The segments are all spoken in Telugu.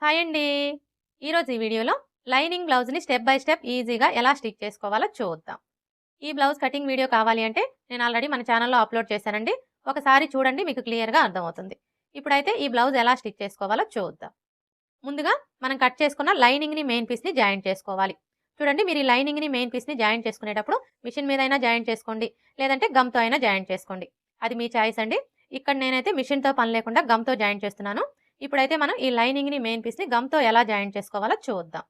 హాయ్ అండి. ఈరోజు ఈ వీడియోలో లైనింగ్ బ్లౌజ్‌ని స్టెప్ బై స్టెప్ ఈజీగా ఎలా స్టిచ్ చేసుకోవాలో చూద్దాం. ఈ బ్లౌజ్ కటింగ్ వీడియో కావాలి అంటే నేను ఆల్రెడీ మన ఛానల్‌లో అప్లోడ్ చేశానండి. ఒకసారి చూడండి, మీకు క్లియర్‌గా అర్థమవుతుంది. ఇప్పుడైతే ఈ బ్లౌజ్ ఎలా స్టిచ్ చేసుకోవాలో చూద్దాం. ముందుగా మనం కట్ చేసుకున్న లైనింగ్‌ని మెయిన్ పీస్‌ని జాయింట్ చేసుకోవాలి. చూడండి, మీరు ఈ లైనింగ్‌ని మెయిన్ పీస్‌ని జాయింట్ చేసుకునేటప్పుడు మిషన్ మీద అయినా జాయింట్ చేసుకోండి, లేదంటే గమ్‌తో అయినా జాయింట్ చేసుకోండి. అది మీ చాయిస్ అండి. ఇక్కడ నేనైతే మిషన్‌తో పని లేకుండా గమ్‌తో జాయింట్ చేస్తున్నాను. ఇప్పుడైతే మనం ఈ లైనింగ్‌ని మెయిన్ పీస్‌ని గమ్‌తో ఎలా జాయింట్ చేసుకోవాలో చూద్దాం.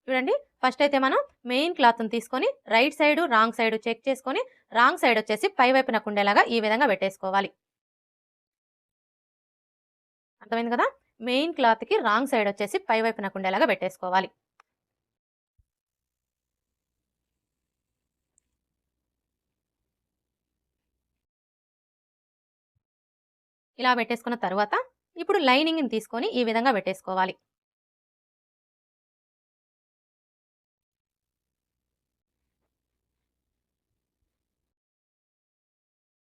చూడండి, ఫస్ట్ అయితే మనం మెయిన్ క్లాత్‌ని తీసుకొని right side, wrong side check చేసుకొని, రాంగ్ సైడ్ వచ్చేసి పై వైపునకు ఉండేలాగా ఈ విధంగా పెట్టేసుకోవాలి. అర్థమైంది కదా? మెయిన్ క్లాత్‌కి రాంగ్ సైడ్ వచ్చేసి పై వైపునకు ఉండేలాగా పెట్టేసుకోవాలి. ఇలా పెట్టేసుకున్న తర్వాత ఇప్పుడు లైనింగ్‌ని తీసుకొని ఈ విధంగా పెట్టేసుకోవాలి.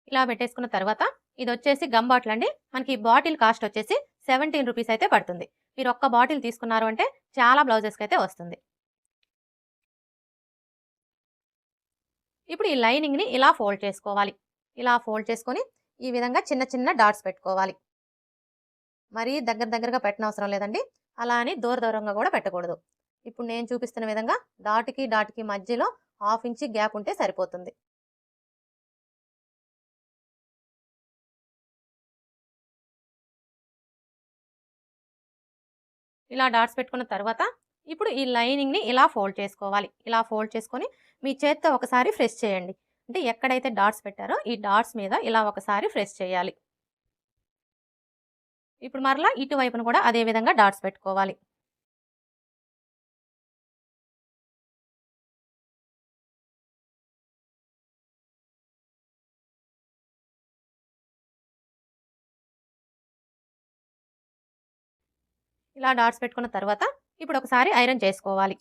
ఇలా పెట్టేసుకున్న తర్వాత ఇదొచ్చేసి గమ్ బాటిల్ అండి. మనకి ఈ బాటిల్ కాస్ట్ వచ్చేసి 17 రూపీస్ అయితే పడుతుంది. మీరు ఒక్క బాటిల్ తీసుకున్నారు అంటే చాలా బ్లౌజెస్‌కి అయితే వస్తుంది. ఇప్పుడు ఈ లైనింగ్‌ని ఇలా ఫోల్డ్ చేసుకోవాలి. ఇలా ఫోల్డ్ చేసుకొని ఈ విధంగా చిన్న చిన్న డాట్స్ పెట్టుకోవాలి. మరీ దగ్గరగా పెట్టనవసరం లేదండి. అలా అని దూరంగా కూడా పెట్టకూడదు. ఇప్పుడు నేను చూపిస్తున్న విధంగా డాట్‌కి మధ్యలో హాఫ్ ఇంచి గ్యాప్ ఉంటే సరిపోతుంది. ఇలా డాట్స్ పెట్టుకున్న తర్వాత ఇప్పుడు ఈ లైనింగ్‌ని ఇలా ఫోల్డ్ చేసుకోవాలి. ఇలా ఫోల్డ్ చేసుకొని మీ చేత్తో ఒకసారి ప్రెస్ చేయండి. అంటే ఎక్కడైతే డాట్స్ పెట్టారో ఈ డాట్స్ మీద ఇలా ఒకసారి ప్రెస్ చేయాలి. ఇప్పుడు మరలా ఇటువైపున కూడా అదే విధంగా డాట్స్ పెట్టుకోవాలి. ఇలా డాట్స్ పెట్టుకున్న తర్వాత ఇప్పుడు ఒకసారి ఐరన్ చేసుకోవాలి.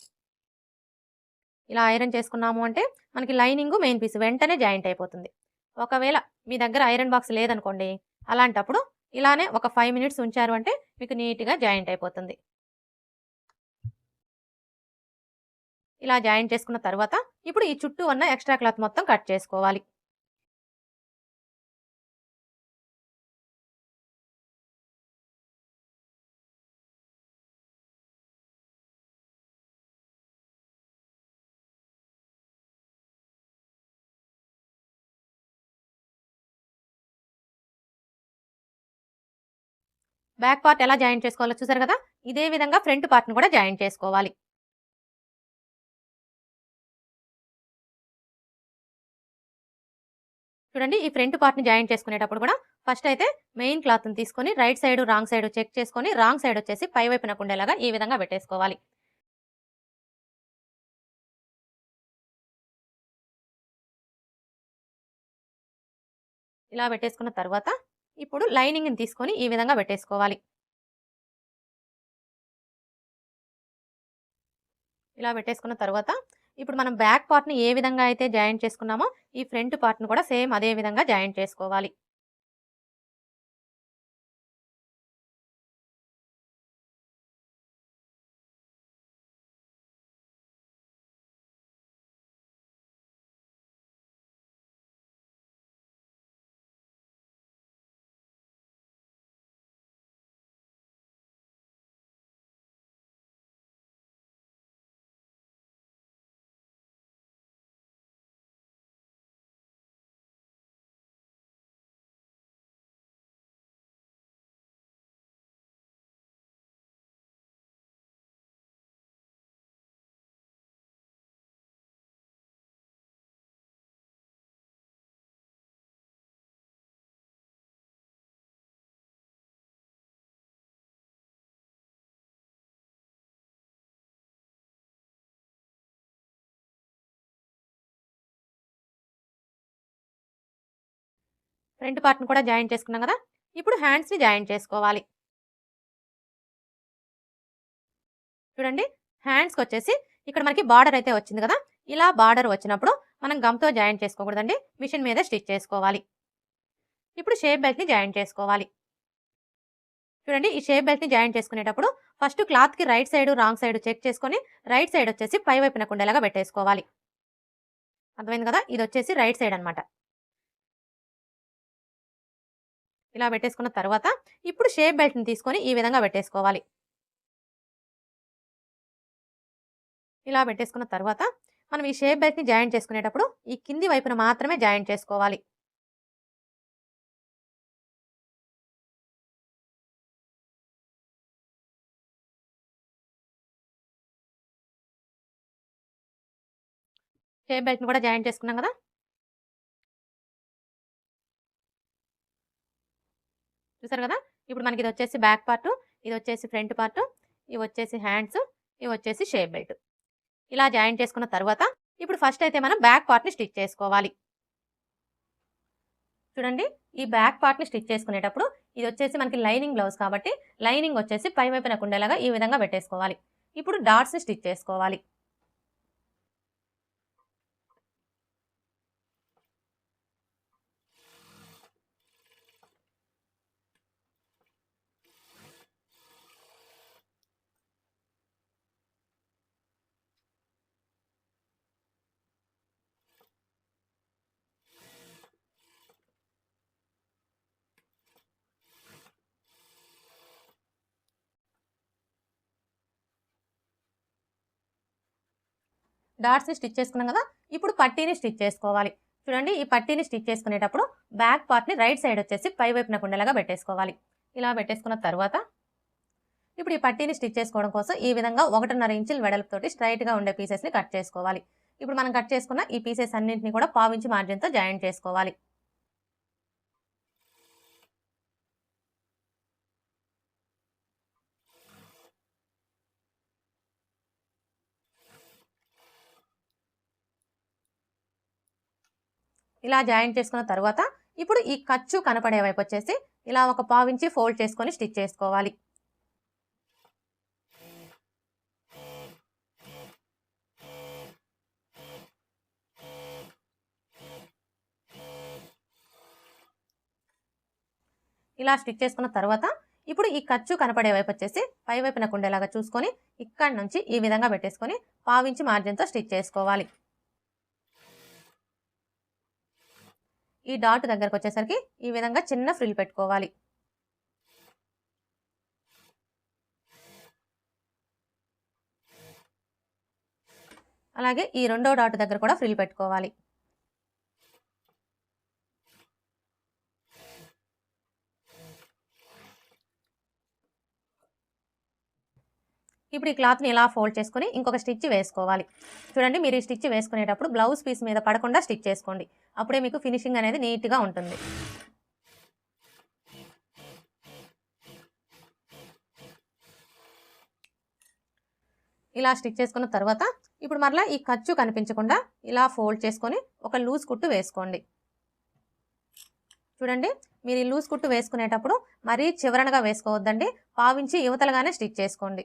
ఇలా ఐరన్ చేసుకున్నాము అంటే మనకి లైనింగు, మెయిన్ పీస్ వెంటనే జాయింట్ అయిపోతుంది. ఒకవేళ మీ దగ్గర ఐరన్ బాక్స్ లేదనుకోండి, అలాంటప్పుడు ఇలానే ఒక 5 మినిట్స్ ఉంచారు అంటే మీకు నీట్‌గా జాయింట్ అయిపోతుంది. ఇలా జాయింట్ చేసుకున్న తర్వాత ఇప్పుడు ఈ చుట్టూ ఉన్న ఎక్స్ట్రా క్లాత్ మొత్తం కట్ చేసుకోవాలి. బ్యాక్ పార్ట్ ఎలా జాయింట్ చేసుకోవాలో చూసారు కదా! ఇదే విధంగా ఫ్రంట్ పార్ట్‌ని కూడా జాయింట్ చేసుకోవాలి. చూడండి, ఈ ఫ్రంట్ పార్ట్‌ని జాయింట్ చేసుకునేటప్పుడు కూడా ఫస్ట్ అయితే మెయిన్ క్లాత్‌ని తీసుకొని right side, wrong side check చేసుకొని, రాంగ్ సైడ్ వచ్చేసి పై వైపునకు ఉండేలాగా ఈ విధంగా పెట్టేసుకోవాలి. ఇలా పెట్టేసుకున్న తర్వాత ఇప్పుడు లైనింగ్‌ని తీసుకొని ఈ విధంగా పెట్టేసుకోవాలి. ఇలా పెట్టేసుకున్న తర్వాత ఇప్పుడు మనం బ్యాక్ పార్ట్‌ని ఏ విధంగా అయితే జాయింట్ చేసుకున్నామో ఈ ఫ్రంట్ పార్ట్‌ని కూడా సేమ్ అదే విధంగా జాయింట్ చేసుకోవాలి. ఫ్రంట్ పార్ట్‌ని కూడా జాయింట్ చేసుకున్నాం కదా! ఇప్పుడు హ్యాండ్స్‌ని జాయింట్ చేసుకోవాలి. చూడండి, హ్యాండ్స్‌కొచ్చేసి ఇక్కడ మనకి బార్డర్ అయితే వచ్చింది కదా! ఇలా బార్డర్ వచ్చినప్పుడు మనం గమ్‌తో జాయింట్ చేసుకోకూడదండి. మిషన్ మీదే స్టిచ్ చేసుకోవాలి. ఇప్పుడు షేప్ బెల్ట్‌ని జాయింట్ చేసుకోవాలి. చూడండి ఈ షేప్ బెల్ట్‌ని జాయింట్ చేసుకునేటప్పుడు ఫస్ట్ క్లాత్‌కి right side, wrong side check చేసుకొని రైట్ సైడ్ వచ్చేసి పై వైపునకు ఉండేలాగా పెట్టేసుకోవాలి. అర్థమైంది కదా! ఇదొచ్చేసి రైట్ సైడ్ అన్నమాట. ఇలా పెట్టేసుకున్న తర్వాత ఇప్పుడు షేప్ బెల్ట్‌ని తీసుకొని ఈ విధంగా పెట్టేసుకోవాలి. ఇలా పెట్టేసుకున్న తర్వాత మనం ఈ షేప్ బెల్ట్‌ని జాయింట్ చేసుకునేటప్పుడు ఈ కింది వైపున మాత్రమే జాయింట్ చేసుకోవాలి. షేప్ బెల్ట్‌ని కూడా జాయింట్ చేసుకున్నాం కదా! చూసారు కదా! ఇప్పుడు మనకి ఇదొచ్చేసి బ్యాక్ పార్ట్, ఇదొచ్చేసి ఫ్రంట్ పార్ట్, ఇవొచ్చేసి హ్యాండ్స్, ఇవొచ్చేసి షేప్ బెల్ట్. ఇలా జాయింట్ చేసుకున్న తర్వాత ఇప్పుడు ఫస్ట్ అయితే మనం బ్యాక్ పార్ట్‌ని స్టిచ్ చేసుకోవాలి. చూడండి ఈ బ్యాక్ పార్ట్‌ని స్టిచ్ చేసుకునేటప్పుడు ఇదొచ్చేసి మనకి లైనింగ్ బ్లౌజ్ కాబట్టి లైనింగ్ వచ్చేసి పై వైపునకు ఉండేలాగా ఈ విధంగా పెట్టేసుకోవాలి. ఇప్పుడు డాట్స్‌ని స్టిచ్ చేసుకోవాలి. డాట్స్‌ని స్టిచ్ చేసుకున్నాం కదా! ఇప్పుడు పట్టీని స్టిచ్ చేసుకోవాలి. చూడండి ఈ పట్టీని స్టిచ్ చేసుకునేటప్పుడు బ్యాక్ పార్ట్‌ని రైట్ సైడ్ వచ్చేసి పై వైపునకు ఉండేలాగా పెట్టేసుకోవాలి. ఇలా పెట్టేసుకున్న తర్వాత ఇప్పుడు ఈ పట్టీని స్టిచ్ చేసుకోవడం కోసం ఈ విధంగా 1.5 ఇంచుల వెడల్పుతోటి స్ట్రెయిట్‌గా ఉండే పీసెస్‌ని కట్ చేసుకోవాలి. ఇప్పుడు మనం కట్ చేసుకున్న ఈ పీసెస్ అన్నింటిని కూడా పావించి మార్జిన్‌తో జాయింట్ చేసుకోవాలి. ఇలా జాయింట్ చేసుకున్న తర్వాత ఇప్పుడు ఈ ఖర్చు కనపడే వైపు వచ్చేసి ఇలా ఒక పావించి ఫోల్డ్ చేసుకొని స్టిచ్ చేసుకోవాలి. ఇలా స్టిచ్ చేసుకున్న తర్వాత ఇప్పుడు ఈ ఖర్చు కనపడే వైపు వచ్చేసి పై వైపునకు ఉండేలాగా చూసుకొని ఇక్కడ నుంచి ఈ విధంగా పెట్టేసుకొని పావించి మార్జిన్‌తో స్టిచ్ చేసుకోవాలి. ఈ డాట్ దగ్గరకు వచ్చేసరికి ఈ విధంగా చిన్న ఫ్రిల్ పెట్టుకోవాలి. అలాగే ఈ రెండో డాట్ దగ్గర కూడా ఫ్రిల్ పెట్టుకోవాలి. ఇప్పుడు ఈ క్లాత్‌ని ఇలా ఫోల్డ్ చేసుకొని ఇంకొక స్టిచ్ వేసుకోవాలి. చూడండి మీరు ఈ స్టిచ్ వేసుకునేటప్పుడు బ్లౌజ్ పీస్ మీద పడకుండా స్టిచ్ చేసుకోండి. అప్పుడే మీకు ఫినిషింగ్ అనేది నీట్‌గా ఉంటుంది. ఇలా స్టిచ్ చేసుకున్న తర్వాత ఇప్పుడు మరలా ఈ ఖర్చు కనిపించకుండా ఇలా ఫోల్డ్ చేసుకొని ఒక లూజ్ కుట్టు వేసుకోండి. చూడండి మీరు ఈ లూజ్ కుట్టు వేసుకునేటప్పుడు మరీ చివరనగా వేసుకోవద్దండి. పావించి యువతలుగానే స్టిచ్ చేసుకోండి.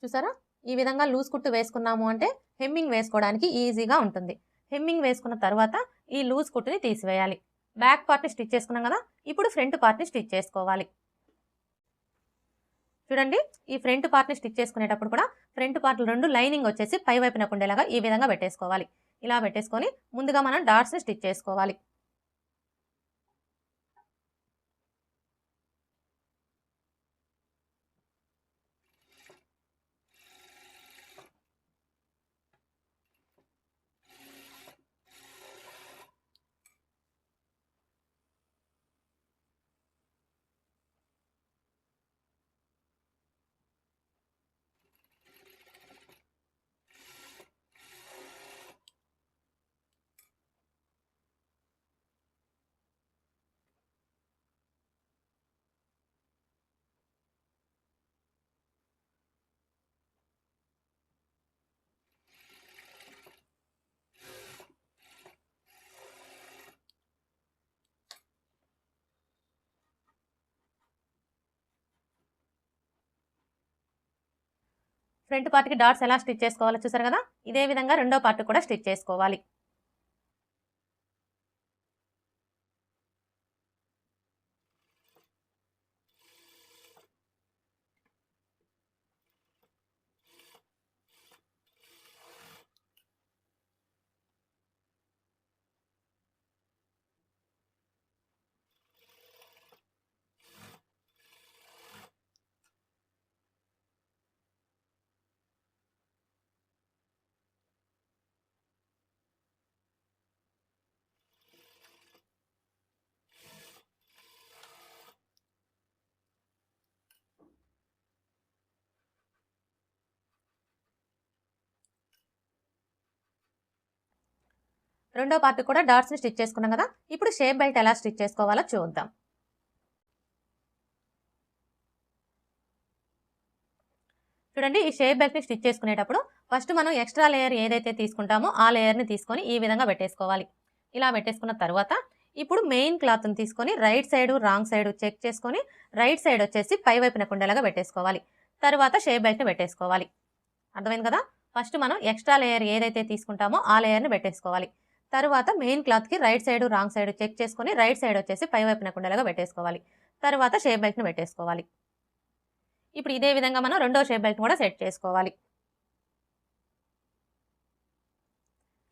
చూసారా ఈ విధంగా లూజ్ కుట్టు వేసుకున్నాము అంటే హెమ్మింగ్ వేసుకోవడానికి ఈజీగా ఉంటుంది. హెమ్మింగ్ వేసుకున్న తర్వాత ఈ లూజ్ కుట్టుని తీసివేయాలి. బ్యాక్ పార్ట్ని స్టిచ్ చేసుకున్నాం కదా! ఇప్పుడు ఫ్రంట్ పార్ట్ని స్టిచ్ చేసుకోవాలి. చూడండి ఈ ఫ్రంట్ పార్ట్ని స్టిచ్ చేసుకునేటప్పుడు కూడా ఫ్రంట్ పార్ట్లు రెండు లైనింగ్ వచ్చేసి పై వైపునకు ఉండేలాగా ఈ విధంగా పెట్టేసుకోవాలి. ఇలా పెట్టేసుకొని ముందుగా మనం డాట్స్ని స్టిచ్ చేసుకోవాలి. ఫ్రంట్ పార్ట్కి డాట్స్ ఎలా స్టిచ్ చేసుకోవాలో చూసారు కదా, ఇదే విధంగా రెండో పార్ట్ కూడా స్టిచ్ చేసుకోవాలి. రెండో పార్ట్ కూడా డాట్స్ని స్టిచ్ చేసుకున్నాం కదా, ఇప్పుడు షేప్ బెల్ట్ ఎలా స్టిచ్ చేసుకోవాలో చూద్దాం. చూడండి, ఈ షేప్ బెల్ట్ని స్టిచ్ చేసుకునేటప్పుడు ఫస్ట్ మనం ఎక్స్ట్రా లేయర్ ఏదైతే తీసుకుంటామో ఆ లేయర్ని తీసుకొని ఈ విధంగా పెట్టేసుకోవాలి. ఇలా పెట్టేసుకున్న తర్వాత ఇప్పుడు మెయిన్ క్లాత్ని తీసుకొని right side wrong side check చేసుకొని రైట్ సైడ్ వచ్చేసి పై వైపున కుండేలాగా పెట్టేసుకోవాలి. తర్వాత షేప్ బెల్ట్ని పెట్టేసుకోవాలి. అర్థమైంది కదా, ఫస్ట్ మనం ఎక్స్ట్రా లేయర్ ఏదైతే తీసుకుంటామో ఆ లేయర్ని పెట్టేసుకోవాలి. తర్వాత మెయిన్ క్లాత్కి right side wrong side check చేసుకొని రైట్ సైడ్ వచ్చేసి పై వైపున కుండేలాగా పెట్టేసుకోవాలి. తర్వాత షేప్ బెల్ట్ని పెట్టేసుకోవాలి. ఇప్పుడు ఇదే విధంగా మనం రెండో షేప్ బెల్ట్ కూడా సెట్ చేసుకోవాలి.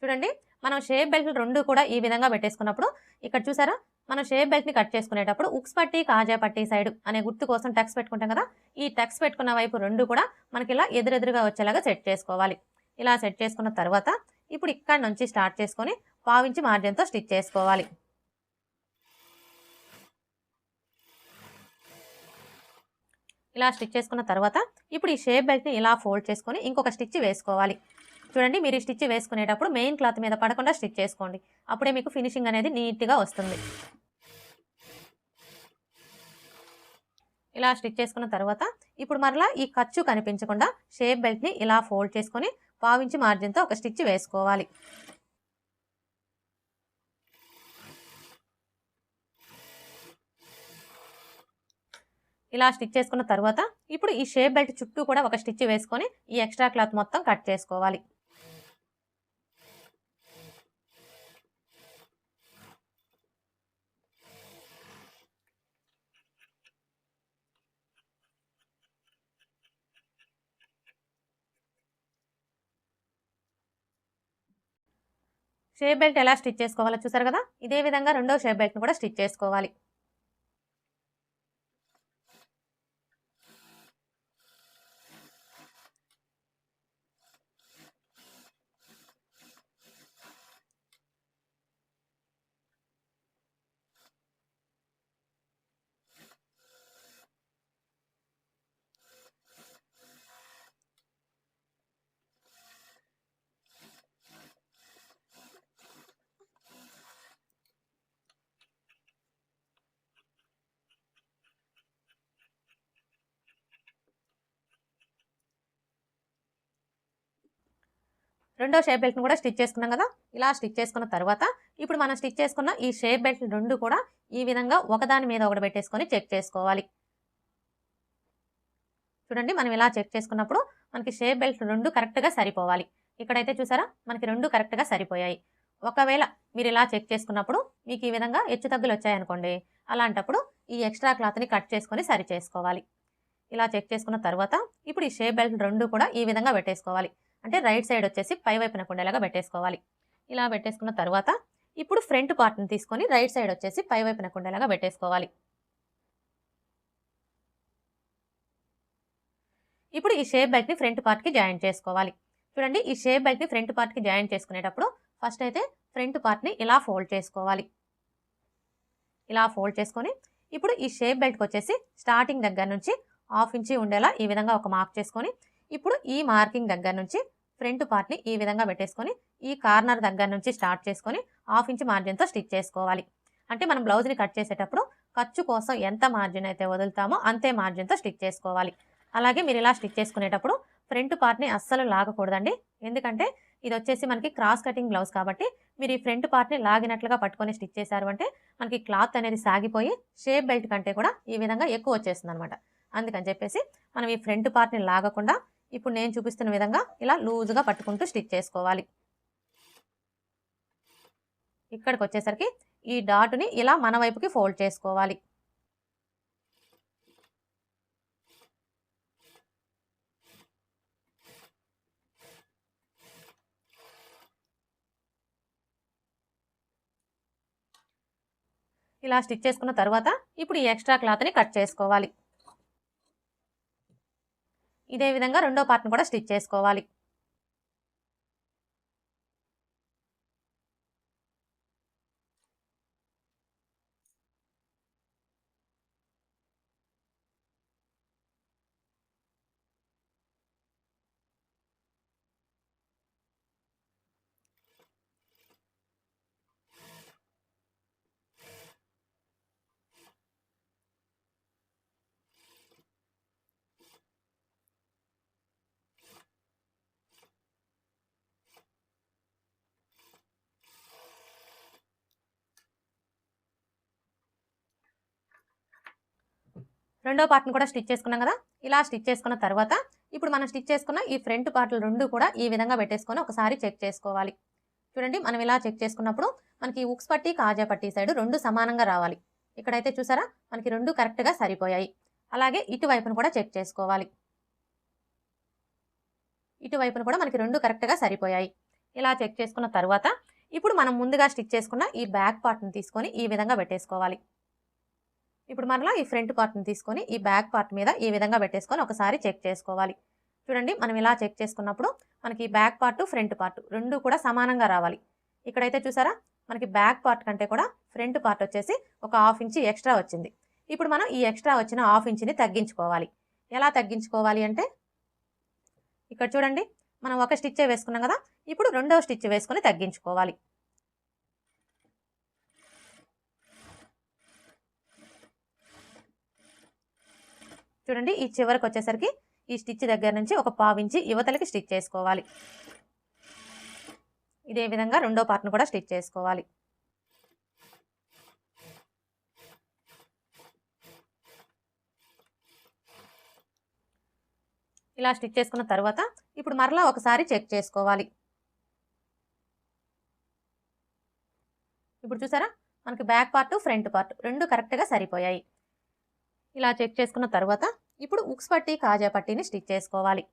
చూడండి, మనం షేప్ బెల్ట్ రెండు కూడా ఈ విధంగా పెట్టేసుకున్నప్పుడు ఇక్కడ చూసారా, మనం షేప్ బెల్ట్ని కట్ చేసుకునేటప్పుడు ఉక్స్ పట్టి కాజా పట్టి సైడ్ అనే గుర్తు కోసం టక్స్ పెట్టుకుంటాం కదా, ఈ టక్స్ పెట్టుకున్న వైపు రెండు కూడా మనకి ఇలా ఎదురెదురుగా వచ్చేలాగా సెట్ చేసుకోవాలి. ఇలా సెట్ చేసుకున్న తర్వాత ఇప్పుడు ఇక్కడ నుంచి స్టార్ట్ చేసుకొని పావించి మార్జిన్తో స్టిచ్ చేసుకోవాలి. ఇలా స్టిచ్ చేసుకున్న తర్వాత ఇప్పుడు ఈ షేప్ బెల్ట్ని ఇలా ఫోల్డ్ చేసుకొని ఇంకొక స్టిచ్ వేసుకోవాలి. చూడండి, మీరు ఈ స్టిచ్ వేసుకునేటప్పుడు మెయిన్ క్లాత్ మీద పడకుండా స్టిచ్ చేసుకోండి, అప్పుడే మీకు ఫినిషింగ్ అనేది నీట్గా వస్తుంది. ఇలా స్టిచ్ చేసుకున్న తర్వాత ఇప్పుడు మరలా ఈ ఖర్చు కనిపించకుండా షేప్ బెల్ట్ని ఇలా ఫోల్డ్ చేసుకొని పావించి మార్జిన్తో ఒక స్టిచ్ వేసుకోవాలి. ఇలా స్టిచ్ చేసుకున్న తర్వాత ఇప్పుడు ఈ షేప్ బెల్ట్ చుట్టూ కూడా ఒక స్టిచ్ వేసుకొని ఈ ఎక్స్ట్రా క్లాత్ మొత్తం కట్ చేసుకోవాలి. షేప్ బెల్ట్ ఎలా స్టిచ్ చేసుకోవాలో చూసారు కదా, ఇదే విధంగా రెండో షేప్ బెల్ట్ని కూడా స్టిచ్ చేసుకోవాలి. రెండో షేప్ బెల్ట్ని కూడా స్టిచ్ చేసుకున్నాం కదా, ఇలా స్టిచ్ చేసుకున్న తర్వాత ఇప్పుడు మనం స్టిచ్ చేసుకున్న ఈ షేప్ బెల్ట్ రెండు కూడా ఈ విధంగా ఒకదాని మీద ఒకటి పెట్టేసుకొని చెక్ చేసుకోవాలి. చూడండి, మనం ఇలా చెక్ చేసుకున్నప్పుడు మనకి షేప్ బెల్ట్ రెండు కరెక్ట్గా సరిపోవాలి. ఇక్కడైతే చూసారా, మనకి రెండు కరెక్ట్గా సరిపోయాయి. ఒకవేళ మీరు ఇలా చెక్ చేసుకున్నప్పుడు మీకు ఈ విధంగా హెచ్చు తగ్గులు వచ్చాయనుకోండి, అలాంటప్పుడు ఈ ఎక్స్ట్రా క్లాత్ని కట్ చేసుకొని సరి చేసుకోవాలి. ఇలా చెక్ చేసుకున్న తర్వాత ఇప్పుడు ఈ షేప్ బెల్ట్ రెండు కూడా ఈ విధంగా పెట్టేసుకోవాలి. అంటే రైట్ సైడ్ వచ్చేసి పై వైపున కుండేలాగా పెట్టేసుకోవాలి. ఇలా పెట్టేసుకున్న తర్వాత ఇప్పుడు ఫ్రంట్ పార్ట్ని తీసుకొని రైట్ సైడ్ వచ్చేసి పై వైపున కుండేలాగా పెట్టేసుకోవాలి. ఇప్పుడు ఈ షేప్ బెల్ట్ని ఫ్రంట్ పార్ట్కి జాయింట్ చేసుకోవాలి. చూడండి, ఈ షేప్ బెల్ట్ని ఫ్రంట్ పార్ట్కి జాయింట్ చేసుకునేటప్పుడు ఫస్ట్ అయితే ఫ్రంట్ పార్ట్ని ఇలా ఫోల్డ్ చేసుకోవాలి. ఇలా ఫోల్డ్ చేసుకొని ఇప్పుడు ఈ షేప్ బెల్ట్కి వచ్చేసి స్టార్టింగ్ దగ్గర నుంచి 1/2 ఇంచి ఉండేలా ఈ విధంగా ఒక మార్క్ చేసుకొని ఇప్పుడు ఈ మార్కింగ్ దగ్గర నుంచి ఫ్రంట్ పార్ట్ని ఈ విధంగా పెట్టేసుకొని ఈ కార్నర్ దగ్గర నుంచి స్టార్ట్ చేసుకొని 1/2 ఇంచి మార్జిన్తో స్టిచ్ చేసుకోవాలి. అంటే మనం బ్లౌజ్ని కట్ చేసేటప్పుడు ఖర్చు కోసం ఎంత మార్జిన్ అయితే వదులుతామో అంతే మార్జిన్తో స్టిచ్ చేసుకోవాలి. అలాగే మీరు ఇలా స్టిచ్ చేసుకునేటప్పుడు ఫ్రంట్ పార్ట్ని అస్సలు లాగకూడదండి, ఎందుకంటే ఇది వచ్చేసి మనకి క్రాస్ కటింగ్ బ్లౌజ్ కాబట్టి మీరు ఈ ఫ్రంట్ పార్ట్ని లాగినట్లుగా పట్టుకొని స్టిచ్ చేశారు అంటే మనకి క్లాత్ అనేది సాగిపోయి షేప్ బెల్ట్ కంటే కూడా ఈ విధంగా ఎక్కువ వచ్చేస్తుంది అనమాట. అందుకని చెప్పేసి మనం ఈ ఫ్రంట్ పార్ట్ని లాగకుండా ఇప్పుడు నేను చూపిస్తున్న విధంగా ఇలా లూజ్గా పట్టుకుంటూ స్టిచ్ చేసుకోవాలి. ఇక్కడికి వచ్చేసరికి ఈ డాట్ని ఇలా మన వైపుకి ఫోల్డ్ చేసుకోవాలి. ఇలా స్టిచ్ చేసుకున్న తర్వాత ఇప్పుడు ఈ ఎక్స్ట్రా క్లాత్ని కట్ చేసుకోవాలి. ఇదే విధంగా రెండో పార్ట్ని కూడా స్టిచ్ చేసుకోవాలి. రెండో పార్ట్ని కూడా స్టిచ్ చేసుకున్నాం కదా. ఇలా స్టిచ్ చేసుకున్న తర్వాత ఇప్పుడు మనం స్టిచ్ చేసుకున్న ఈ ఫ్రంట్ పార్ట్లు రెండు కూడా ఈ విధంగా పెట్టేసుకొని ఒకసారి చెక్ చేసుకోవాలి. చూడండి, మనం ఇలా చెక్ చేసుకున్నప్పుడు మనకి ఉక్స్ పట్టి కాజా పట్టి సైడ్ రెండు సమానంగా రావాలి. ఇక్కడైతే చూసారా, మనకి రెండు కరెక్ట్గా సరిపోయాయి. అలాగే ఇటువైపును కూడా చెక్ చేసుకోవాలి. ఇటువైపును కూడా మనకి రెండు కరెక్ట్గా సరిపోయాయి. ఇలా చెక్ చేసుకున్న తర్వాత ఇప్పుడు మనం ముందుగా స్టిచ్ చేసుకున్న ఈ బ్యాక్ పార్ట్ని తీసుకొని ఈ విధంగా పెట్టేసుకోవాలి. ఇప్పుడు మరలా ఈ ఫ్రంట్ పార్ట్ని తీసుకొని ఈ బ్యాక్ పార్ట్ మీద ఈ విధంగా పెట్టేసుకొని ఒకసారి చెక్ చేసుకోవాలి. చూడండి, మనం ఇలా చెక్ చేసుకున్నప్పుడు మనకి బ్యాక్ పార్ట్ ఫ్రంట్ పార్ట్ రెండు కూడా సమానంగా రావాలి. ఇక్కడైతే చూసారా, మనకి బ్యాక్ పార్ట్ కంటే కూడా ఫ్రంట్ పార్ట్ వచ్చేసి ఒక 1/2 ఇంచ్ ఎక్స్ట్రా వచ్చింది. ఇప్పుడు మనం ఈ ఎక్స్ట్రా వచ్చిన 1/2 ఇంచ్ని తగ్గించుకోవాలి. ఎలా తగ్గించుకోవాలి అంటే, ఇక్కడ చూడండి, మనం ఒక స్టిచ్చే వేసుకున్నాం కదా, ఇప్పుడు రెండవ స్టిచ్ వేసుకొని తగ్గించుకోవాలి. చూడండి, ఈ చివరికి వచ్చేసరికి ఈ స్టిచ్ దగ్గర నుంచి ఒక 1/2 ఇంచ్ యువతలకి స్టిచ్ చేసుకోవాలి. ఇదే విధంగా రెండో పార్ట్ను కూడా స్టిచ్ చేసుకోవాలి. ఇలా స్టిచ్ చేసుకున్న తర్వాత ఇప్పుడు మరలా ఒకసారి చెక్ చేసుకోవాలి. ఇప్పుడు చూసారా, మనకి బ్యాక్ పార్ట్ ఫ్రంట్ పార్ట్ రెండు కరెక్ట్గా సరిపోయాయి. ఇలా చెక్ చేసుకున్న తర్వాత ఇప్పుడు ఉక్స్ పట్టి కాజా పట్టీని స్టిచ్ చేసుకోవాలి.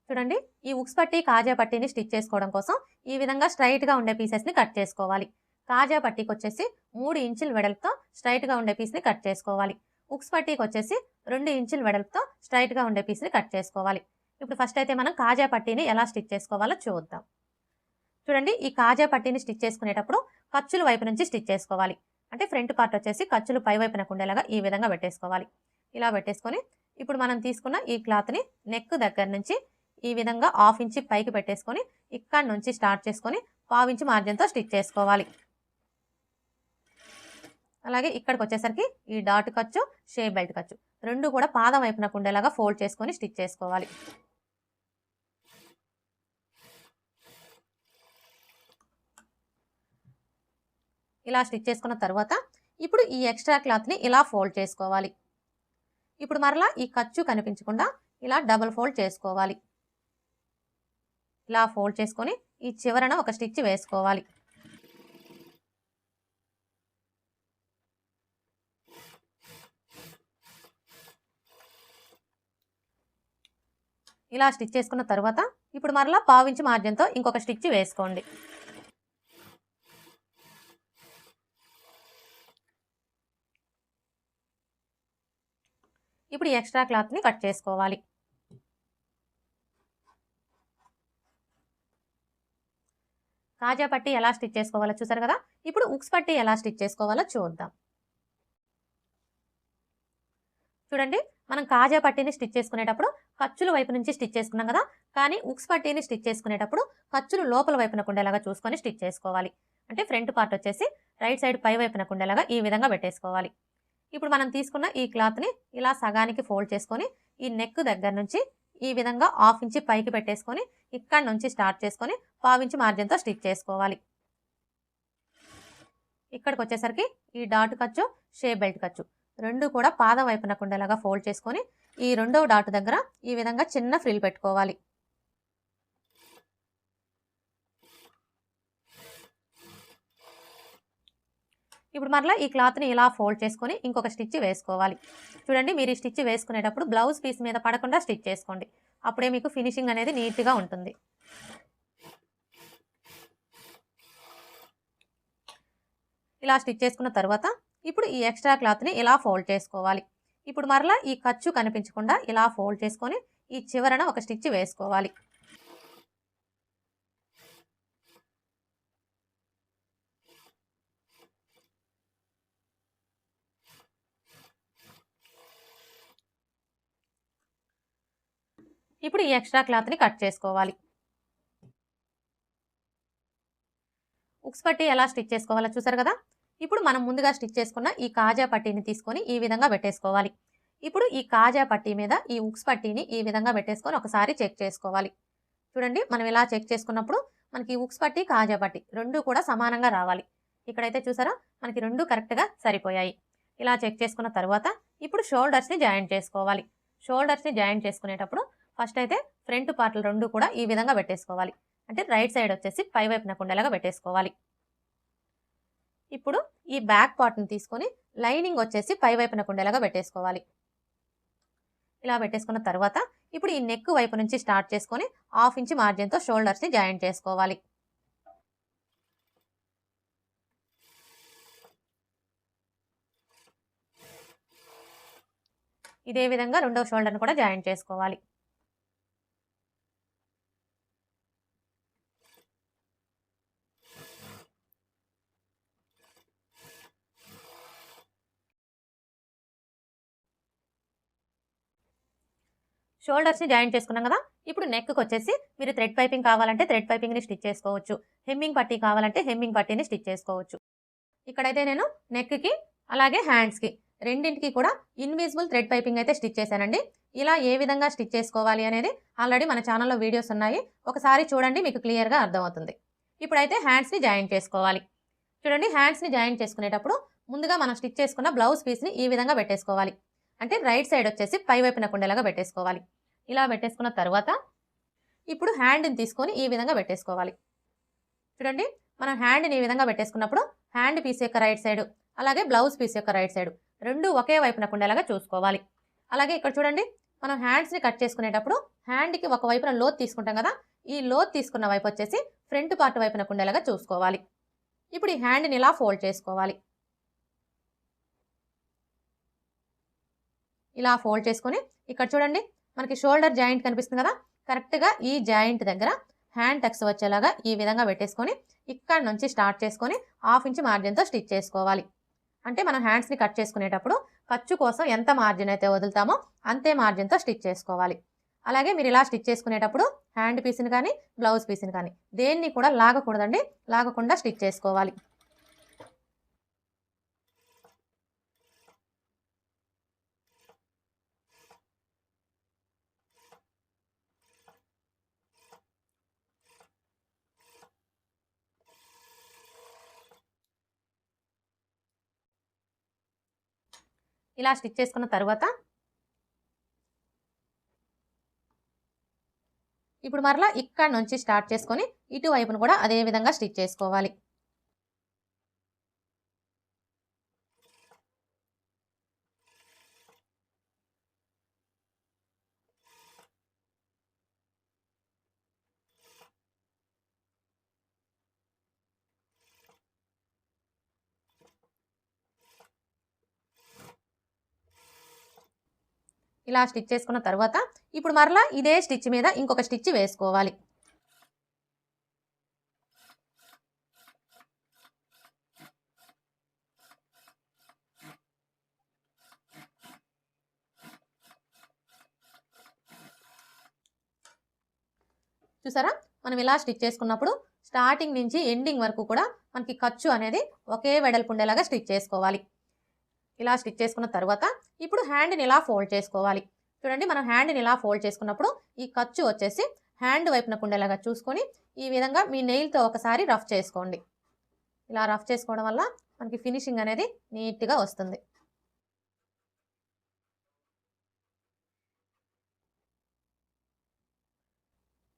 చూడండి, ఈ ఉక్స్ పట్టి కాజా పట్టీని స్టిచ్ చేసుకోవడం కోసం ఈ విధంగా స్ట్రైట్గా ఉండే పీసెస్ని కట్ చేసుకోవాలి. కాజా పట్టీకి వచ్చేసి 3 ఇంచుల వెడల్పుతో స్ట్రైట్గా ఉండే పీస్ని కట్ చేసుకోవాలి. ఉక్స్ పట్టీకి వచ్చేసి 2 ఇంచుల వెడల్పుతో స్ట్రైట్గా ఉండే పీస్ని కట్ చేసుకోవాలి. ఇప్పుడు ఫస్ట్ అయితే మనం కాజా పట్టీని ఎలా స్టిచ్ చేసుకోవాలో చూద్దాం. చూడండి, ఈ కాజా పట్టీని స్టిచ్ చేసుకునేటప్పుడు ఖర్చుల వైపు నుంచి స్టిచ్ చేసుకోవాలి. అంటే ఫ్రంట్ పార్ట్ వచ్చేసి ఖర్చులు పై వైపున ఉండేలాగా ఈ విధంగా పెట్టేసుకోవాలి. ఇలా పెట్టేసుకొని ఇప్పుడు మనం తీసుకున్న ఈ క్లాత్ని నెక్ దగ్గర నుంచి ఈ విధంగా 1/2 ఇంచ్ పైకి పెట్టేసుకొని ఇక్కడ నుంచి స్టార్ట్ చేసుకొని 1/2 ఇంచ్ మార్జిన్తో స్టిచ్ చేసుకోవాలి. అలాగే ఇక్కడికి వచ్చేసరికి ఈ డాట్ ఖర్చు, షేప్ బెల్ట్ ఖర్చు రెండు కూడా పాదం వైపున ఉండేలాగా ఫోల్డ్ చేసుకొని స్టిచ్ చేసుకోవాలి. ఇలా స్టిచ్ చేసుకున్న తర్వాత ఇప్పుడు ఈ ఎక్స్ట్రా క్లాత్ని ఇలా ఫోల్డ్ చేసుకోవాలి. ఇప్పుడు మరలా ఈ ఖర్చు కనిపించకుండా ఇలా డబుల్ ఫోల్డ్ చేసుకోవాలి. ఇలా ఫోల్డ్ చేసుకొని ఈ చివరన ఒక స్టిచ్ వేసుకోవాలి. ఇలా స్టిచ్ చేసుకున్న తర్వాత ఇప్పుడు మరలా 1/2 ఇంచ్ మార్జిన్తో ఇంకొక స్టిచ్ వేసుకోండి. ఇప్పుడు ఈ ఎక్స్ట్రా క్లాత్ని కట్ చేసుకోవాలి. కాజా పట్టి ఎలా స్టిచ్ చేసుకోవాలో చూసారు కదా. ఇప్పుడు ఉక్స్ పట్టి ఎలా స్టిచ్ చేసుకోవాలో చూద్దాం. చూడండి, మనం కాజా పట్టీని స్టిచ్ చేసుకునేటప్పుడు ఖర్చుల వైపు నుంచి స్టిచ్ చేసుకున్నాం కదా, కానీ ఉక్స్ పట్టీని స్టిచ్ చేసుకునేటప్పుడు ఖర్చులు లోపల వైపున ఉండేలాగా చూసుకొని స్టిచ్ చేసుకోవాలి. అంటే ఫ్రంట్ పార్ట్ వచ్చేసి రైట్ సైడ్ పై వైపున ఉండేలాగా ఈ విధంగా పెట్టేసుకోవాలి. ఇప్పుడు మనం తీసుకున్న ఈ క్లాత్ని ఇలా సగానికి ఫోల్డ్ చేసుకొని ఈ నెక్ దగ్గర నుంచి ఈ విధంగా 1/2 ఇంచ్ పైకి పెట్టేసుకొని ఇక్కడ నుంచి స్టార్ట్ చేసుకొని 1/2 ఇంచ్ మార్జిన్తో స్టిచ్ చేసుకోవాలి. ఇక్కడికి వచ్చేసరికి ఈ డాట్ ఖర్చు, షేప్ బెల్ట్ ఖర్చు రెండు కూడా పాదం వైపునకు ఉండేలాగా ఫోల్డ్ చేసుకొని ఈ రెండవ డాట్ దగ్గర ఈ విధంగా చిన్న ఫ్రిల్ పెట్టుకోవాలి. ఇప్పుడు మరలా ఈ క్లాత్ని ఇలా ఫోల్డ్ చేసుకొని ఇంకొక స్టిచ్ వేసుకోవాలి. చూడండి, మీరు ఈ స్టిచ్ వేసుకునేటప్పుడు బ్లౌజ్ పీస్ మీద పడకుండా స్టిచ్ చేసుకోండి. అప్పుడే మీకు ఫినిషింగ్ అనేది నీట్గా ఉంటుంది. ఇలా స్టిచ్ చేసుకున్న తర్వాత ఇప్పుడు ఈ ఎక్స్ట్రా క్లాత్ని ఇలా ఫోల్డ్ చేసుకోవాలి. ఇప్పుడు మరలా ఈ ఖర్చు కనిపించకుండా ఇలా ఫోల్డ్ చేసుకొని ఈ చివరన ఒక స్టిచ్ వేసుకోవాలి. ఇప్పుడు ఈ ఎక్స్ట్రా క్లాత్ని కట్ చేసుకోవాలి. ఉక్స్ పట్టీ ఎలా స్టిచ్ చేసుకోవాలో చూసారు కదా. ఇప్పుడు మనం ముందుగా స్టిచ్ చేసుకున్న ఈ కాజా పట్టీని తీసుకొని ఈ విధంగా పెట్టేసుకోవాలి. ఇప్పుడు ఈ కాజా పట్టీ మీద ఈ ఉక్స్ పట్టీని ఈ విధంగా పెట్టేసుకొని ఒకసారి చెక్ చేసుకోవాలి. చూడండి, మనం ఇలా చెక్ చేసుకున్నప్పుడు మనకి ఉక్స్ పట్టీ, కాజా పట్టీ రెండు కూడా సమానంగా రావాలి. ఇక్కడైతే చూసారా, మనకి రెండు కరెక్ట్గా సరిపోయాయి. ఇలా చెక్ చేసుకున్న తర్వాత ఇప్పుడు షోల్డర్స్ని జాయింట్ చేసుకోవాలి. షోల్డర్స్ని జాయింట్ చేసుకునేటప్పుడు ఫస్ట్ అయితే ఫ్రంట్ పార్ట్లు రెండు కూడా ఈ విధంగా పెట్టేసుకోవాలి. అంటే రైట్ సైడ్ వచ్చేసి పై వైపునకు ఉండేలాగా పెట్టేసుకోవాలి. ఇప్పుడు ఈ బ్యాక్ పార్ట్ని తీసుకొని లైనింగ్ వచ్చేసి పై వైపునకు ఉండేలాగా పెట్టేసుకోవాలి. ఇలా పెట్టేసుకున్న తర్వాత ఇప్పుడు ఈ నెక్ వైపు నుంచి స్టార్ట్ చేసుకొని 1/2 ఇంచ్ మార్జిన్తో షోల్డర్స్ని జాయింట్ చేసుకోవాలి. ఇదే విధంగా రెండవ షోల్డర్ని కూడా జాయింట్ చేసుకోవాలి. షోల్డర్స్ని జాయింట్ చేసుకున్నాం కదా. ఇప్పుడు నెక్కి వచ్చేసి మీరు థ్రెడ్ పైపింగ్ కావాలంటే థ్రెడ్ పైపింగ్ని స్టిచ్ చేసుకోవచ్చు. హెమ్మింగ్ పట్టీ కావాలంటే హెమ్మింగ్ పట్టీని స్టిచ్ చేసుకోవచ్చు. ఇక్కడైతే నేను నెక్కి అలాగే హ్యాండ్స్కి రెండింటికి కూడా ఇన్విజిబుల్ థ్రెడ్ పైపింగ్ అయితే స్టిచ్ చేశానండి. ఇలా ఏ విధంగా స్టిచ్ చేసుకోవాలి అనేది ఆల్రెడీ మన ఛానల్లో వీడియోస్ ఉన్నాయి. ఒకసారి చూడండి, మీకు క్లియర్గా అర్థమవుతుంది. ఇప్పుడైతే హ్యాండ్స్ని జాయింట్ చేసుకోవాలి. చూడండి, హ్యాండ్స్ని జాయింట్ చేసుకునేటప్పుడు ముందుగా మనం స్టిచ్ చేసుకున్న బ్లౌజ్ పీస్ని ఈ విధంగా పెట్టేసుకోవాలి. అంటే రైట్ సైడ్ వచ్చేసి పై వైపునకు ఉండేలాగా పెట్టేసుకోవాలి. ఇలా పెట్టేసుకున్న తర్వాత ఇప్పుడు హ్యాండ్ని తీసుకొని ఈ విధంగా పెట్టేసుకోవాలి. చూడండి, మనం హ్యాండ్ని ఈ విధంగా పెట్టేసుకున్నప్పుడు హ్యాండ్ పీస్ యొక్క రైట్ సైడ్ అలాగే బ్లౌజ్ పీస్ యొక్క రైట్ సైడ్ రెండు ఒకే వైపునకు ఉండేలాగా చూసుకోవాలి. అలాగే ఇక్కడ చూడండి, మనం హ్యాండ్స్ని కట్ చేసుకునేటప్పుడు హ్యాండ్కి ఒక వైపున లోత్ తీసుకుంటాం కదా. ఈ లోత్ తీసుకున్న వైపు వచ్చేసి ఫ్రంట్ పార్ట్ వైపునకు ఉండేలాగా చూసుకోవాలి. ఇప్పుడు ఈ హ్యాండ్ని ఇలా ఫోల్డ్ చేసుకోవాలి. ఇలా ఫోల్డ్ చేసుకొని ఇక్కడ చూడండి, మనకి షోల్డర్ జాయింట్ కనిపిస్తుంది కదా. కరెక్ట్గా ఈ జాయింట్ దగ్గర హ్యాండ్ టక్స్ వచ్చేలాగా ఈ విధంగా పెట్టేసుకొని ఇక్కడ నుంచి స్టార్ట్ చేసుకొని 1/2 ఇంచ్ మార్జిన్తో స్టిచ్ చేసుకోవాలి. అంటే మనం హ్యాండ్స్ని కట్ చేసుకునేటప్పుడు ఖర్చు కోసం ఎంత మార్జిన్ అయితే వదులుతామో అంతే మార్జిన్తో స్టిచ్ చేసుకోవాలి. అలాగే మీరు ఇలా స్టిచ్ చేసుకునేటప్పుడు హ్యాండ్ పీస్ని కానీ బ్లౌజ్ పీస్ని కానీ దేన్ని కూడా లాగకూడదండి. లాగకుండా స్టిచ్ చేసుకోవాలి. ఇలా స్టిచ్ చేసుకున్న తర్వాత ఇప్పుడు మరలా ఇక్కడ నుంచి స్టార్ట్ చేసుకొని ఇటువైపును కూడా అదే విధంగా స్టిచ్ చేసుకోవాలి. ఇలా స్టిచ్ చేసుకున్న తర్వాత ఇప్పుడు మరలా ఇదే స్టిచ్ మీద ఇంకొక స్టిచ్ వేసుకోవాలి. చూసారా, మనం ఇలా స్టిచ్ చేసుకున్నప్పుడు స్టార్టింగ్ నుంచి ఎండింగ్ వరకు కూడా మనకి ఖర్చు అనేది ఒకే వెడల్పు ఉండేలాగా స్టిచ్ చేసుకోవాలి. ఇలా స్టిచ్ చేసుకున్న తర్వాత ఇప్పుడు హ్యాండ్ని ఇలా ఫోల్డ్ చేసుకోవాలి. చూడండి, మనం హ్యాండ్ని ఇలా ఫోల్డ్ చేసుకున్నప్పుడు ఈ ఖర్చు వచ్చేసి హ్యాండ్ వైపునకు ఉండేలాగా చూసుకొని ఈ విధంగా మీ నెయిల్తో ఒకసారి రఫ్ చేసుకోండి. ఇలా రఫ్ చేసుకోవడం వల్ల మనకి ఫినిషింగ్ అనేది నీట్గా వస్తుంది.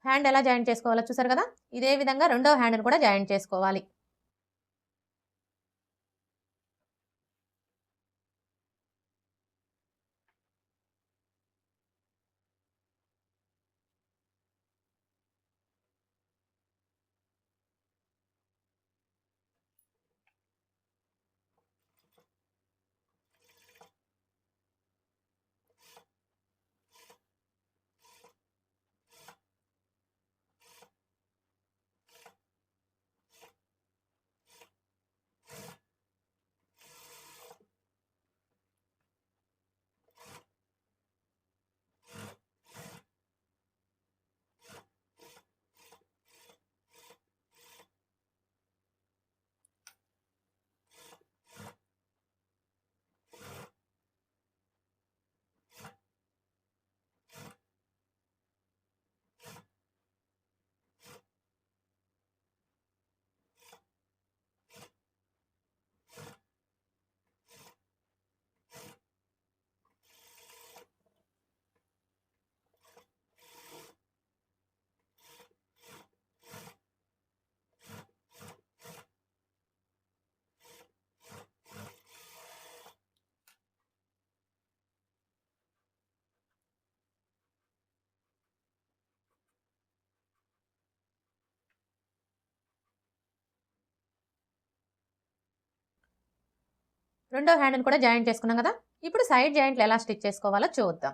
హ్యాండ్ ఎలా జాయింట్ చేసుకోవాలో చూసారు కదా, ఇదే విధంగా రెండో హ్యాండ్ని కూడా జాయింట్ చేసుకోవాలి. రెండో హ్యాండ్ని కూడా జాయింట్ చేసుకున్నాం కదా, ఇప్పుడు సైడ్ జాయింట్లు ఎలా స్టిచ్ చేసుకోవాలో చూద్దాం.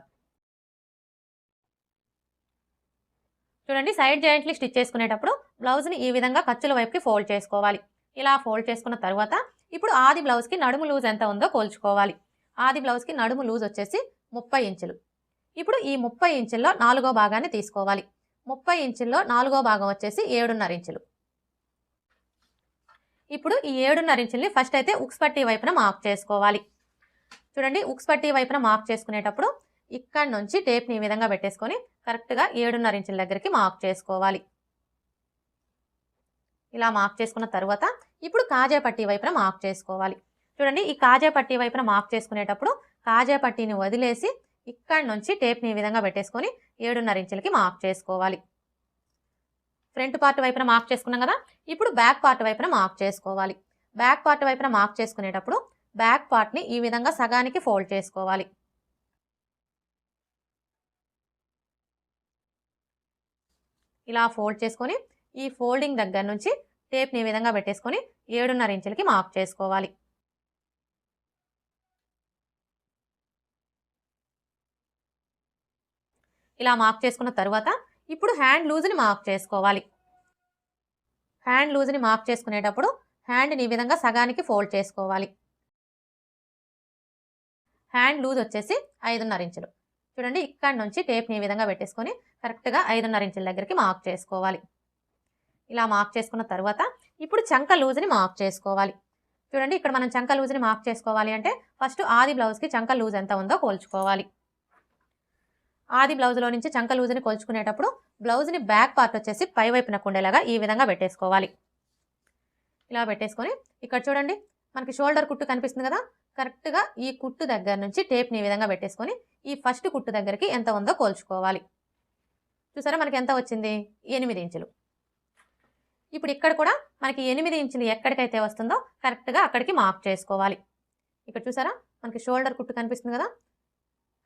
చూడండి, సైడ్ జాయింట్లు స్టిచ్ చేసుకునేటప్పుడు బ్లౌజ్ని ఈ విధంగా ఖర్చుల వైపుకి ఫోల్డ్ చేసుకోవాలి. ఇలా ఫోల్డ్ చేసుకున్న తర్వాత ఇప్పుడు ఆది బ్లౌజ్కి నడుము లూజ్ ఎంత ఉందో కోల్చుకోవాలి. ఆది బ్లౌజ్కి నడుము లూజ్ వచ్చేసి 30 ఇంచులు. ఇప్పుడు ఈ 30 ఇంచుల్లో 4వ భాగాన్ని తీసుకోవాలి. 30 ఇంచుల్లో 4వ భాగం వచ్చేసి 7.5 ఇంచులు. ఇప్పుడు ఈ 7.5 ఇంచుల్ని ఫస్ట్ అయితే ఉక్స్ పట్టీ వైపున మార్క్ చేసుకోవాలి. చూడండి, ఉక్స్ పట్టీ వైపున మార్క్ చేసుకునేటప్పుడు ఇక్కడ నుంచి టేప్ని ఈ విధంగా పెట్టేసుకొని కరెక్ట్గా 7.5 ఇంచుల దగ్గరికి మార్క్ చేసుకోవాలి. ఇలా మార్క్ చేసుకున్న తర్వాత ఇప్పుడు కాజా పట్టీ వైపున మార్క్ చేసుకోవాలి. చూడండి, ఈ కాజా పట్టీ వైపున మార్క్ చేసుకునేటప్పుడు కాజా పట్టీని వదిలేసి ఇక్కడ నుంచి టేప్ని ఈ విధంగా పెట్టేసుకొని 7.5 ఇంచులకి మార్క్ చేసుకోవాలి. ఫ్రంట్ పార్ట్ వైపున మార్క్ చేసుకున్నాం కదా, ఇప్పుడు బ్యాక్ పార్ట్ వైపున మార్క్ చేసుకోవాలి. బ్యాక్ పార్ట్ వైపున మార్క్ చేసుకునేటప్పుడు బ్యాక్ పార్ట్ని ఈ విధంగా సగానికి ఫోల్డ్ చేసుకోవాలి. ఇలా ఫోల్డ్ చేసుకొని ఈ ఫోల్డింగ్ దగ్గర నుంచి టేప్ని ఈ విధంగా పెట్టేసుకొని 7.5 ఇంచులకి మార్క్ చేసుకోవాలి. ఇలా మార్క్ చేసుకున్న తర్వాత ఇప్పుడు హ్యాండ్ లూజ్ని మార్క్ చేసుకోవాలి. హ్యాండ్ లూజ్ని మార్క్ చేసుకునేటప్పుడు హ్యాండ్ని ఈ విధంగా సగానికి ఫోల్డ్ చేసుకోవాలి. హ్యాండ్ లూజ్ వచ్చేసి 5.5 ఇంచులు. చూడండి, ఇక్కడ నుంచి టేప్ని ఈ విధంగా పెట్టేసుకొని కరెక్ట్గా 5.5 ఇంచుల దగ్గరికి మార్క్ చేసుకోవాలి. ఇలా మార్క్ చేసుకున్న తర్వాత ఇప్పుడు చంక లూజ్ని మార్క్ చేసుకోవాలి. చూడండి, ఇక్కడ మనం చంక లూజ్ని మార్క్ చేసుకోవాలి అంటే ఫస్ట్ ఆది బ్లౌజ్కి చంక లూజ్ ఎంత ఉందో కోల్చుకోవాలి. ఆది బ్లౌజ్లో నుంచి చంక లూజ్ని కొలుచుకునేటప్పుడు బ్లౌజ్ని బ్యాక్ పార్ట్ వచ్చేసి పై వైపున కుండేలాగా ఈ విధంగా పెట్టేసుకోవాలి. ఇలా పెట్టేసుకొని ఇక్కడ చూడండి, మనకి షోల్డర్ కుట్టు కనిపిస్తుంది కదా, కరెక్ట్గా ఈ కుట్టు దగ్గర నుంచి టేప్ని ఈ విధంగా పెట్టేసుకొని ఈ ఫస్ట్ కుట్టు దగ్గరికి ఎంత ఉందో కోల్చుకోవాలి. చూసారా, మనకి ఎంత వచ్చింది? 8 ఇంచులు. ఇప్పుడు ఇక్కడ కూడా మనకి 8 ఇంచులు ఎక్కడికైతే వస్తుందో కరెక్ట్గా అక్కడికి మార్క్ చేసుకోవాలి. ఇక్కడ చూసారా, మనకి షోల్డర్ కుట్టు కనిపిస్తుంది కదా,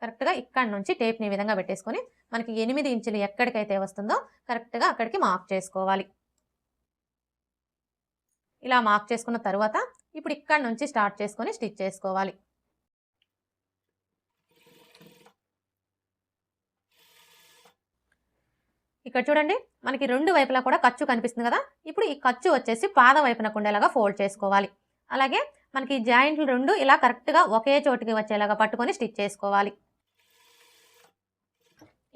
కరెక్ట్గా ఇక్కడ నుంచి టేప్ని ఈ విధంగా పెట్టేసుకొని మనకి 8 ఇంచులు ఎక్కడికైతే వస్తుందో కరెక్ట్గా అక్కడికి మార్క్ చేసుకోవాలి. ఇలా మార్క్ చేసుకున్న తర్వాత ఇప్పుడు ఇక్కడ నుంచి స్టార్ట్ చేసుకొని స్టిచ్ చేసుకోవాలి. ఇక్కడ చూడండి, మనకి రెండు వైపులా కూడా ఖర్చు కనిపిస్తుంది కదా, ఇప్పుడు ఈ ఖర్చు వచ్చేసి పాద వైపున కుండేలాగా ఫోల్డ్ చేసుకోవాలి. అలాగే మనకి జాయింట్లు రెండు ఇలా కరెక్ట్గా ఒకే చోటికి వచ్చేలాగా పట్టుకొని స్టిచ్ చేసుకోవాలి.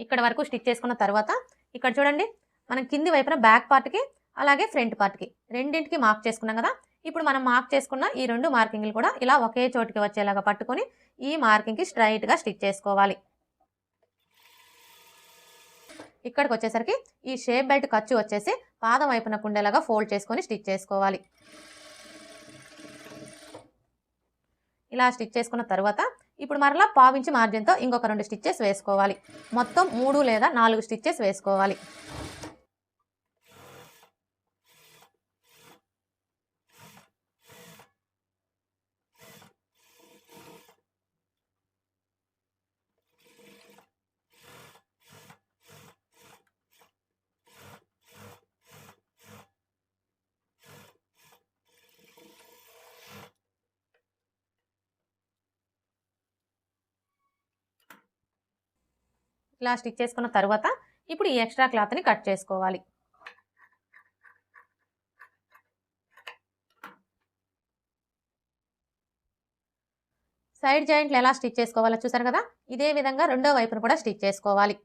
ఇక్కడ వరకు స్టిచ్ చేసుకున్న తర్వాత ఇక్కడ చూడండి, మనం కింది వైపున బ్యాక్ పార్ట్కి అలాగే ఫ్రంట్ పార్ట్కి రెండింటికి మార్క్ చేసుకున్నాం కదా, ఇప్పుడు మనం మార్క్ చేసుకున్న ఈ రెండు మార్కింగ్లు కూడా ఇలా ఒకే చోటికి వచ్చేలాగా పట్టుకొని ఈ మార్కింగ్కి స్ట్రైట్గా స్టిచ్ చేసుకోవాలి. ఇక్కడికి వచ్చేసరికి ఈ షేప్ బెల్ట్ ఖర్చు వచ్చేసి పాదం వైపున కుండేలాగా ఫోల్డ్ చేసుకొని స్టిచ్ చేసుకోవాలి. ఇలా స్టిచ్ చేసుకున్న తర్వాత ఇప్పుడు మరలా పావించి మార్జిన్తో ఇంకొక 2 స్టిచ్చెస్ వేసుకోవాలి. మొత్తం 3 లేదా 4 స్టిచ్చెస్ వేసుకోవాలి. ఇలా స్టిచ్ చేసుకున్న తర్వాత ఇప్పుడు ఈ ఎక్స్ట్రా క్లాత్ని కట్ చేసుకోవాలి. సైడ్ జాయింట్లు ఎలా స్టిచ్ చేసుకోవాలో చూసారు కదా, ఇదే విధంగా రెండో వైపును కూడా స్టిచ్ చేసుకోవాలి.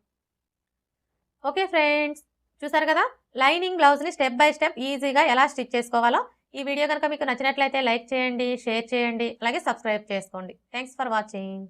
ఓకే ఫ్రెండ్స్, చూసారు కదా లైనింగ్ బ్లౌజ్ని స్టెప్ బై స్టెప్ ఈజీగా ఎలా స్టిచ్ చేసుకోవాలో. ఈ వీడియో కనుక మీకు నచ్చినట్లయితే లైక్ చేయండి, షేర్ చేయండి, అలాగే సబ్స్క్రైబ్ చేసుకోండి. Thanks for watching.